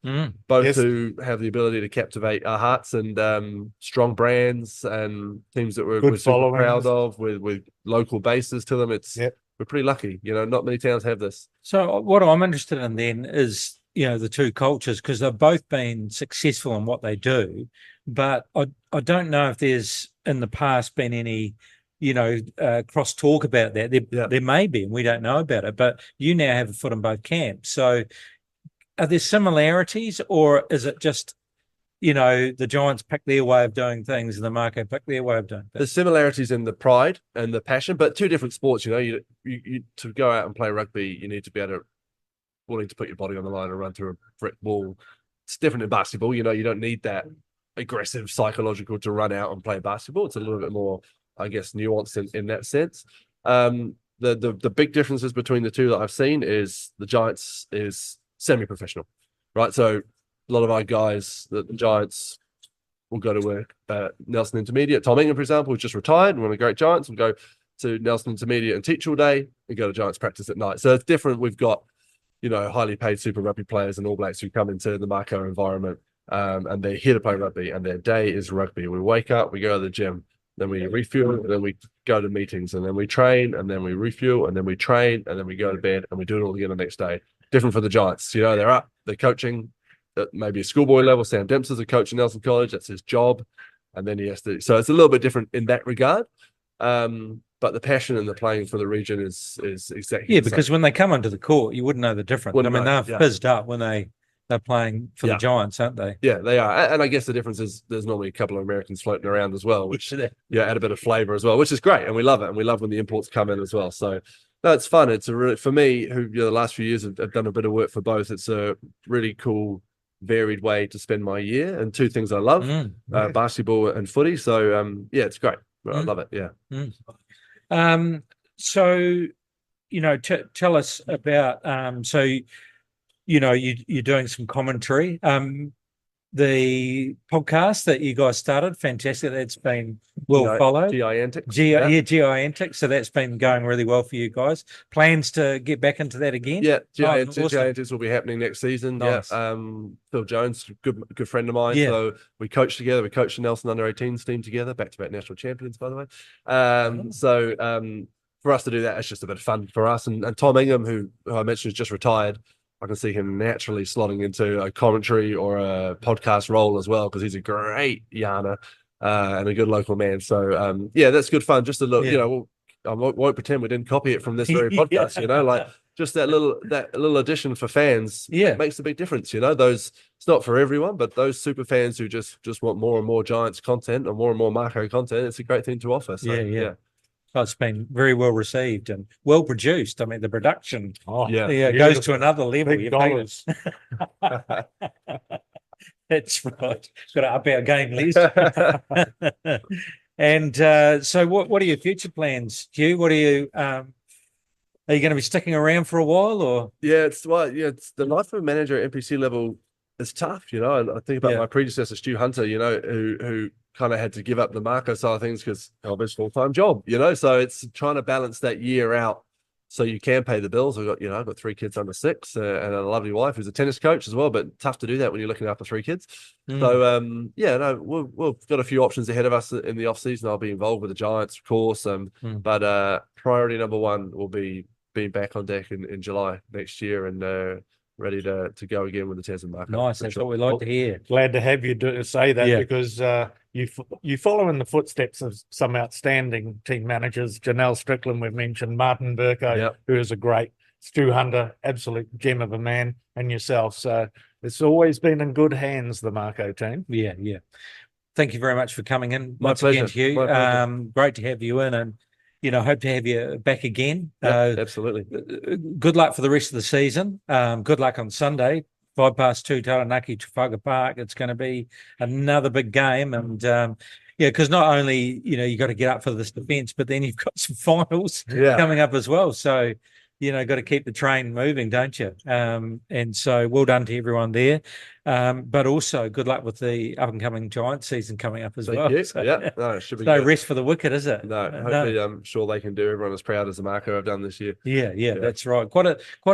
both who have the ability to captivate our hearts, and strong brands and teams that we're super proud of with local bases to them. We're pretty lucky. Not many towns have this. So what I'm interested in then is, the 2 cultures, because they've both been successful in what they do, but I don't know if there's in the past been any cross talk about that. There may be, and we don't know about it, but you now have a foot in both camps. So are there similarities, or is it just, the Giants pick their way of doing things and the Mako pick their way of doing things? There's similarities in the pride and the passion, but 2 different sports. You to go out and play rugby, you need to be willing to put your body on the line and run through a brick wall. It's different in basketball. You don't need that aggressive psychological to run out and play basketball. It's a little bit more, I guess, nuanced in that sense. The big differences between the 2 that I've seen is the Giants is semi-professional, right? So a lot of our guys, the Giants, will go to work at Nelson Intermediate. Tom Ingham, for example, who's just retired, one of the great Giants, will go to Nelson Intermediate and teach all day and go to Giants practice at night. So it's different. We've got, highly paid Super Rugby players and All Blacks who come into the Mako environment, and they're here to play rugby, and their day is rugby. We wake up, we go to the gym, then we refuel, and then we go to meetings, and then we train, and then we refuel, and then we train, and then we go to bed, and we do it all again the next day. Different for the Giants. They're up, they're coaching at maybe a schoolboy level. Sam Dempster's a coach in Nelson College. That's his job. And then he has to, so it's a little bit different in that regard. But the passion and the playing for the region is exactly because when they come onto the court, you wouldn't know the difference. They're fizzed up when they're playing for the Giants, aren't they? Yeah, they are. And I guess the difference is there's normally a couple of Americans floating around as well, which add a bit of flavor as well, which is great. And we love it. And we love when the imports come in as well. So no, it's fun. It's a really, for me, who the last few years have done a bit of work for both, it's a really cool, varied way to spend my year, and 2 things I love, basketball and footy. So it's great. I love it. So tell us about you're doing some commentary. the podcast that you guys started. Fantastic. That's been well followed. GI Antics. GI Antics. So that's been going really well for you guys. Plans to get back into that again? Yeah, GI Awesome. Antics will be happening next season. Nice. Yeah. Phil Jones, good friend of mine. Yeah. So we coached together. We coached the Nelson under-18s team together, back-to-back national champions, by the way. So for us to do that, it's just a bit of fun for us. And Tom Ingham, who I mentioned is just retired, I can see him naturally slotting into a commentary or a podcast role as well, because he's a great yarner and a good local man. So that's good fun. Just a little, I won't pretend we didn't copy it from this very podcast. Like just that little addition for fans. Yeah, makes a big difference. Those, it's not for everyone, but those super fans who just want more and more Giants content and more Mako content, it's a great thing to offer. So, yeah. Oh, it's been very well received and well produced. I mean, the production goes to another level. Big dollars. That's right. Got to up our game, Les. And so what are your future plans, Huw? What are you are you going to be sticking around for a while, or? It's the life of a manager at NPC level is tough. I think about my predecessor, Stu Hunter, who kind of had to give up the Mako side of things because of his full-time job, so it's trying to balance that year out so you can pay the bills. I've got 3 kids under 6 and a lovely wife who's a tennis coach as well, but tough to do that when you're looking after 3 kids. So we've got a few options ahead of us in the off season. I'll be involved with the Giants, of course, but priority number 1 will be being back on deck in July next year and ready to go again with the Tasman Mako. Nice, that's what we like to hear. Glad to have you say that because you follow in the footsteps of some outstanding team managers. Janelle Strickland, we've mentioned, Martin Burko, who is a great, Stu Hunter, absolute gem of a man, and yourself. So it's always been in good hands, the Mako team. Yeah. Thank you very much for coming in. My pleasure. Again, Huw. Great to have you in, and hope to have you back again. Absolutely. Good luck for the rest of the season. Good luck on Sunday, 2:05 Taranaki, Trafalgar Park. It's going to be another big game, and because not only you got to get up for this defence, but then you've got some finals coming up as well. So got to keep the train moving, don't you? And so well done to everyone there. But also good luck with the up and coming Giants season coming up as well. So, it should be no good. rest for the wicked, is it? No, hopefully I'm sure they can do everyone as proud as the Mako have done this year. Yeah, that's right. Quite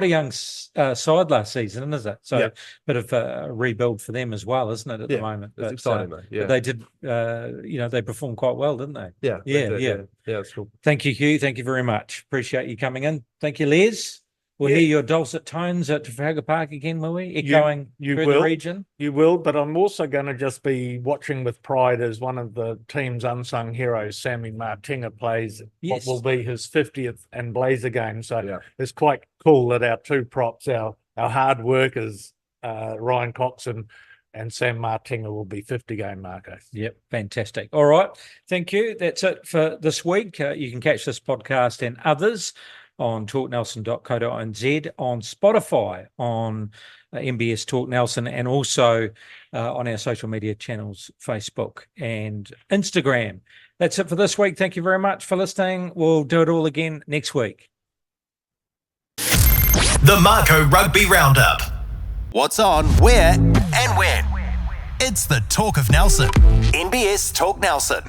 a young side last season, isn't it? So bit of a rebuild for them as well, isn't it, at the moment? It's exciting though. Yeah. But they did they performed quite well, didn't they? Yeah. Yeah, it's cool. Thank you, Huw. Thank you very much. Appreciate you coming in. Thank you, Les. We'll hear your dulcet tones at Trafalgar Park again, will we? Echoing through the region. You will, but I'm also going to just be watching with pride as one of the team's unsung heroes, Sammy Martinga, plays what will be his 50th and Blazer game. So it's quite cool that our 2 props, our hard workers, Ryan Coxon and Sam Martinga, will be 50-game Mako. Yep, fantastic. All right, thank you. That's it for this week. You can catch this podcast and others on talknelson.co.nz, on Spotify, on MBS Talk Nelson, and also on our social media channels, Facebook and Instagram. That's it for this week. Thank you very much for listening. We'll do it all again next week. The Mako Rugby Roundup. What's on, where, and when. It's the Talk of Nelson. NBS Talk Nelson.